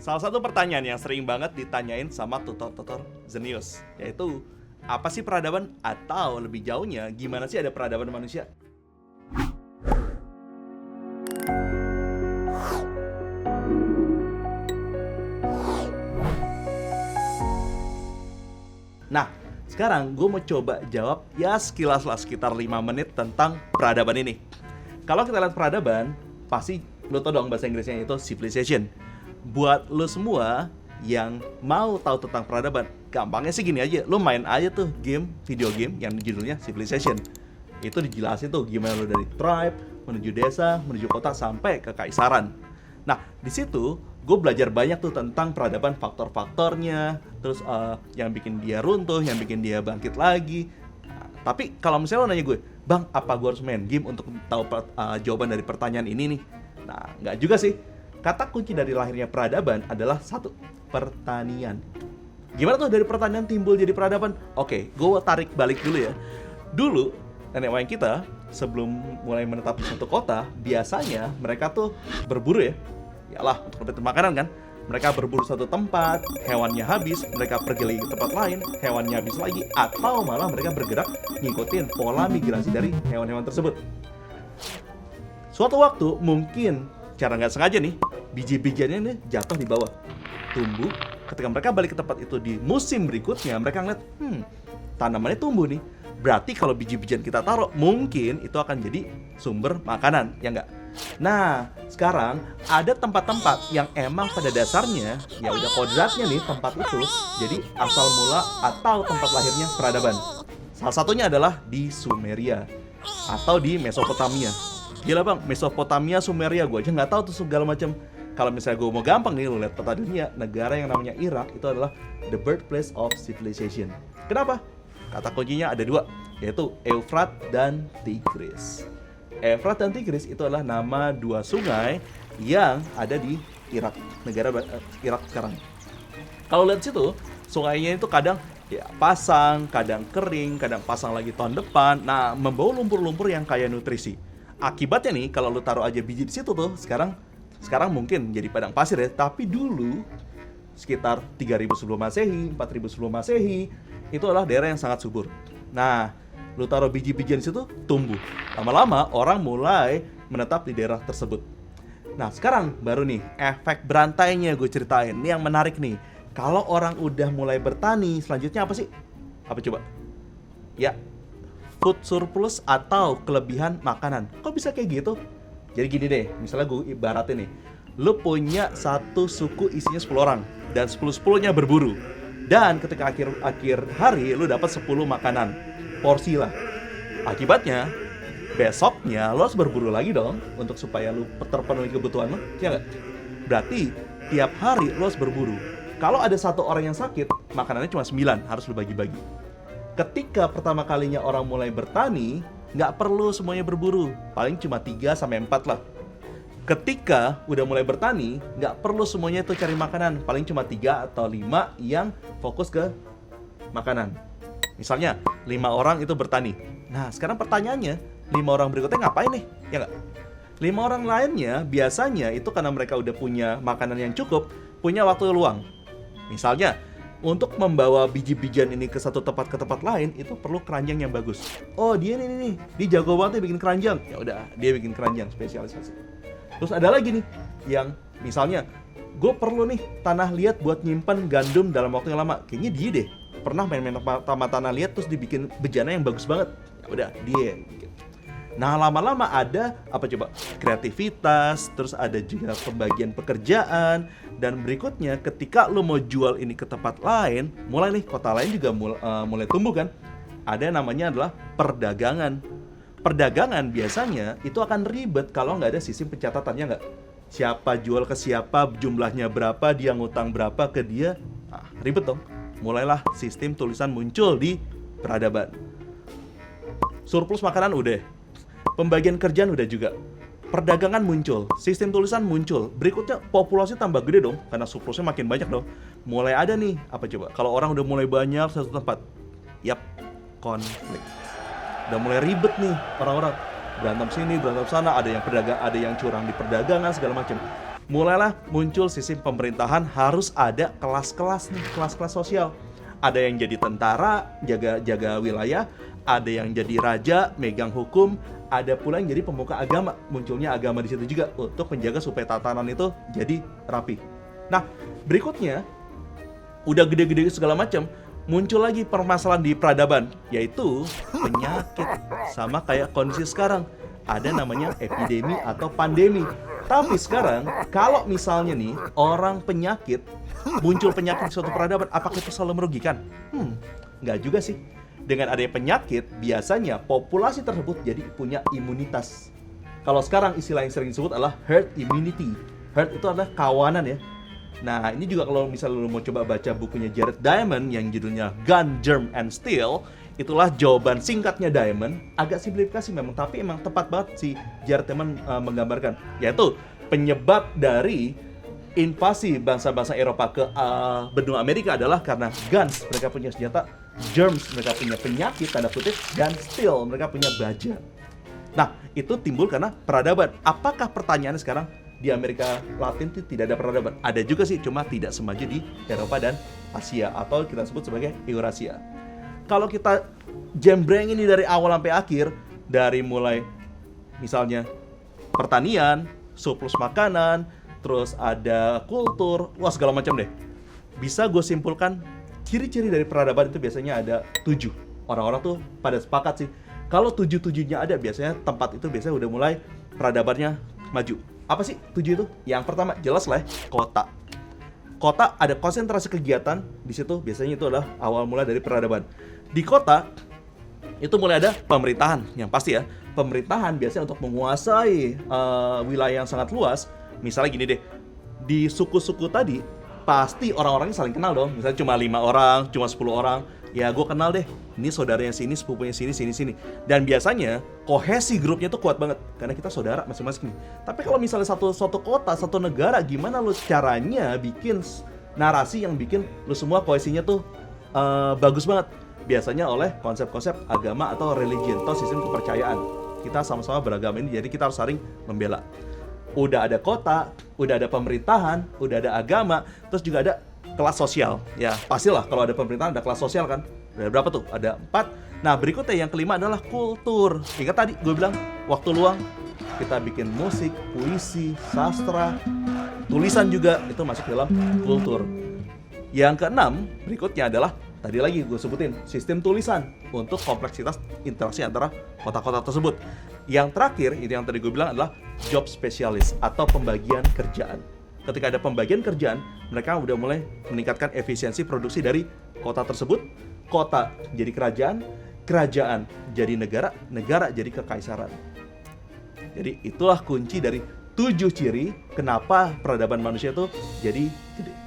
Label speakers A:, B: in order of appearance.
A: Salah satu pertanyaan yang sering banget ditanyain sama tutor-tutor Zenius, yaitu apa sih peradaban? Atau lebih jauhnya, gimana sih ada peradaban manusia? Nah, sekarang gue mau coba jawab ya sekilas lah, sekitar 5 menit tentang peradaban ini. Kalau kita lihat peradaban, pasti lo tau dong bahasa Inggrisnya itu civilization. Buat lo semua yang mau tahu tentang peradaban, gampangnya sih gini aja, lo main aja tuh video game yang judulnya Civilization. Itu dijelasin tuh gimana lo dari tribe, menuju desa, menuju kota, sampai ke kekaisaran. Nah, di situ gue belajar banyak tuh tentang peradaban, faktor-faktornya, terus yang bikin dia runtuh, yang bikin dia bangkit lagi. Tapi kalau misalnya lo nanya gue, Bang, apa gue harus main game untuk tahu jawaban dari pertanyaan ini nih? Nah, nggak juga sih. Kata kunci dari lahirnya peradaban adalah satu, pertanian. Gimana tuh dari pertanian timbul jadi peradaban? Oke, gue tarik balik dulu ya. Dulu, nenek moyang kita sebelum mulai menetap di satu kota, biasanya mereka tuh berburu ya. Yalah, untuk dapat makanan kan. Mereka berburu satu tempat, hewannya habis, mereka pergi lagi ke tempat lain, hewannya habis lagi, atau malah mereka bergerak ngikutin pola migrasi dari hewan-hewan tersebut. Suatu waktu, mungkin cara nggak sengaja nih, biji-bijiannya nih jatuh di bawah, tumbuh. Ketika mereka balik ke tempat itu di musim berikutnya, mereka ngeliat, tanamannya tumbuh nih. Berarti kalau biji-bijian kita taruh, mungkin itu akan jadi sumber makanan, ya nggak? Nah, sekarang ada tempat-tempat yang emang pada dasarnya, ya udah kodratnya nih tempat itu, jadi asal mula atau tempat lahirnya peradaban. Salah satunya adalah di Sumeria, atau di Mesopotamia. Gila bang, Mesopotamia, Sumeria, gue aja nggak tahu tuh segala macam. Kalau misalnya gue mau gampang nih, lo lihat peta dunia, negara yang namanya Irak itu adalah the birthplace of civilization. Kenapa? Kata kuncinya ada dua, yaitu Eufrat dan Tigris. Eufrat dan Tigris itu adalah nama dua sungai yang ada di Irak, negara Irak sekarang. Kalau lihat situ, sungainya itu kadang ya pasang, kadang kering, kadang pasang lagi tahun depan. Nah, membawa lumpur-lumpur yang kaya nutrisi. Akibatnya nih, kalau lu taruh aja biji di situ tuh, sekarang mungkin jadi padang pasir ya. Tapi dulu sekitar 3000 sebelum Masehi, 4000 sebelum Masehi, itu adalah daerah yang sangat subur. Nah, lu taruh biji-bijian di situ, tumbuh. Lama-lama orang mulai menetap di daerah tersebut. Nah, sekarang baru nih efek berantainya gue ceritain. Ini yang menarik nih. Kalau orang udah mulai bertani, selanjutnya apa sih? Apa coba? Ya, food surplus atau kelebihan makanan. Kok bisa kayak gitu? Jadi gini deh, misalnya gue ibaratin nih, lu punya satu suku isinya 10 orang, dan 10-10-nya berburu. Dan ketika akhir hari, lu dapat 10 makanan, porsi lah. Akibatnya, besoknya lu harus berburu lagi dong, untuk supaya lu terpenuhi kebutuhan lu, ya nggak? Berarti, tiap hari lu harus berburu. Kalau ada satu orang yang sakit, makanannya cuma 9, harus lu bagi-bagi. Ketika pertama kalinya orang mulai bertani, nggak perlu semuanya berburu, paling cuma 3-4 lah. Ketika udah mulai bertani, nggak perlu semuanya itu cari makanan, paling cuma 3 atau 5 yang fokus ke makanan. Misalnya, 5 orang itu bertani. Nah, sekarang pertanyaannya, 5 orang berikutnya ngapain nih? Ya nggak? 5 orang lainnya biasanya itu karena mereka udah punya makanan yang cukup, punya waktu luang. Misalnya, untuk membawa biji-bijian ini ke satu tempat ke tempat lain, itu perlu keranjang yang bagus. Oh, dia nih, dia jago banget nih bikin keranjang. Ya udah, dia bikin keranjang spesialisasi. Terus ada lagi nih, yang misalnya, gue perlu nih tanah liat buat nyimpen gandum dalam waktu yang lama. Kayaknya dia deh, pernah main-main sama tanah liat terus dibikin bejana yang bagus banget. Ya udah, dia bikin. Nah, lama-lama ada apa coba? Kreativitas, terus ada juga pembagian pekerjaan, dan berikutnya ketika lo mau jual ini ke tempat lain, mulai nih kota lain juga mulai tumbuh kan? Ada yang namanya adalah perdagangan. Perdagangan biasanya itu akan ribet kalau nggak ada sistem pencatatannya nggak? Siapa jual ke siapa, jumlahnya berapa, dia ngutang berapa ke dia, ribet dong. Mulailah sistem tulisan muncul di peradaban. Surplus makanan udah. Pembagian kerjaan udah juga. Perdagangan muncul, sistem tulisan muncul. Berikutnya populasi tambah gede dong, karena surplusnya makin banyak dong. Mulai ada nih, apa coba? Kalau orang udah mulai banyak satu tempat, yap, konflik. Udah mulai ribet nih orang-orang. Berantem sini, berantem sana, ada yang curang di perdagangan segala macam. mulailah muncul sistem pemerintahan harus ada kelas-kelas nih, kelas-kelas sosial. Ada yang jadi tentara, jaga wilayah, ada yang jadi raja, megang hukum, ada pula yang jadi pemuka agama. Munculnya agama di situ juga untuk menjaga supaya tatanan itu jadi rapi. Nah, berikutnya udah gede-gede segala macam, muncul lagi permasalahan di peradaban, yaitu penyakit. Sama kayak kondisi sekarang, ada namanya epidemi atau pandemi. Tapi sekarang, kalau misalnya nih, muncul penyakit di suatu peradaban, apakah itu selalu merugikan? Nggak juga sih. Dengan adanya penyakit, biasanya populasi tersebut jadi punya imunitas. Kalau sekarang istilah yang sering disebut adalah herd immunity. Herd itu adalah kawanan ya. Nah, ini juga kalau misalnya lu mau coba baca bukunya Jared Diamond yang judulnya Gun, Germ, and Steel, itulah jawaban singkatnya Diamond. Agak simplifikasi memang, tapi emang tepat banget si Jared Diamond menggambarkan, yaitu penyebab dari invasi bangsa-bangsa Eropa ke benua Amerika adalah karena guns, mereka punya senjata, germs, mereka punya penyakit, tanda kutip, dan steel, mereka punya baja. Nah, itu timbul karena peradaban. Apakah pertanyaannya sekarang di Amerika Latin itu tidak ada peradaban? Ada juga sih, cuma tidak semaju di Eropa dan Asia, atau kita sebut sebagai Eurasia. Kalau kita jembreng ini dari awal sampai akhir, dari mulai misalnya pertanian, surplus makanan, terus ada kultur, wah segala macam deh. Bisa gue simpulkan, ciri-ciri dari peradaban itu biasanya ada 7. Orang-orang tuh pada sepakat sih, kalau 7-7-nya ada, biasanya tempat itu biasanya udah mulai peradabannya maju. Apa sih 7 itu? Yang pertama jelas lah, kota. Kota ada konsentrasi kegiatan di situ, biasanya itu adalah awal mula dari peradaban. Di kota itu mulai ada pemerintahan, yang pasti ya. Pemerintahan biasanya untuk menguasai wilayah yang sangat luas. Misalnya gini deh, di suku-suku tadi pasti orang-orangnya saling kenal dong. Misalnya cuma 5 orang, cuma 10 orang, ya gue kenal deh, ini saudaranya sini, sepupunya sini. Dan biasanya kohesi grupnya tuh kuat banget karena kita saudara masing-masing. Tapi kalau misalnya satu kota, satu negara, gimana lu caranya bikin narasi yang bikin lu semua kohesinya tuh bagus banget? Biasanya oleh konsep-konsep agama atau religion atau sistem kepercayaan. Kita sama-sama beragama ini, jadi kita harus saling membela. Udah ada kota, udah ada pemerintahan, udah ada agama, terus juga ada kelas sosial. Ya, pastilah kalau ada pemerintahan ada kelas sosial kan. Ada berapa tuh? Ada 4. Nah, berikutnya yang kelima adalah kultur. Ingat tadi gue bilang, waktu luang kita bikin musik, puisi, sastra, tulisan juga, itu masuk dalam kultur. Yang keenam, berikutnya adalah tadi lagi gue sebutin, sistem tulisan untuk kompleksitas interaksi antara kota-kota tersebut. Yang terakhir, itu yang tadi gue bilang adalah job spesialis atau pembagian kerjaan. Ketika ada pembagian kerjaan, mereka udah mulai meningkatkan efisiensi produksi dari kota tersebut. Kota jadi kerajaan, kerajaan jadi negara, negara jadi kekaisaran. Jadi itulah kunci dari 7 ciri kenapa peradaban manusia itu jadi gede.